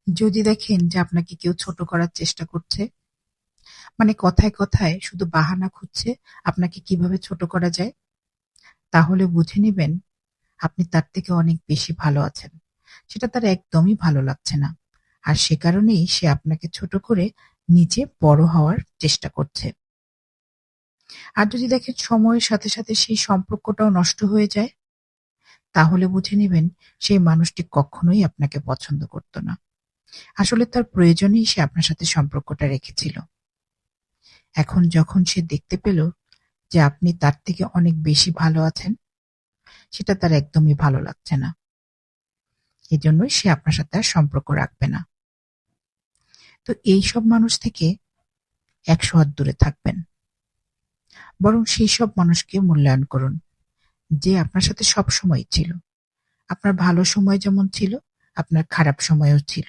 যদি দেখেন যে আপনাকে কেউ ছোট করার চেষ্টা করছে, মানে কথায় কথায় শুধু বাহানা খুঁজছে আপনাকে কিভাবে ছোট করা যায়, তাহলে বুঝে নিবেন আপনি তার থেকে অনেক বেশি ভালো আছেন। সেটা তার একদমই ভালো লাগছে না। আর সে কারণেই সে আপনাকে ছোট করে নিজে বড় হওয়ার চেষ্টা করছে। আর যদি দেখেন সময়ের সাথে সাথে সেই সম্পর্কটাও নষ্ট হয়ে যায়, তাহলে বুঝে নিবেন সেই মানুষটি কখনোই আপনাকে পছন্দ করত না। আসলে তার প্রয়োজনেই সে আপনার সাথে সম্পর্কটা রেখেছিল। এখন যখন সে দেখতে পেল যে আপনি তার থেকে অনেক বেশি ভালো আছেন, সেটা তার একদমই ভালো লাগছে না। এজন্যই সে আপনার সাথে আর সম্পর্ক রাখবে না। তো এইসব মানুষ থেকে ১০০ হাত দূরে থাকবেন। বরং সেই সব মানুষকে মূল্যায়ন করুন, যে আপনার সাথে সবসময়ই ছিল। আপনার ভালো সময় যেমন ছিল, আপনার খারাপ সময়ও ছিল।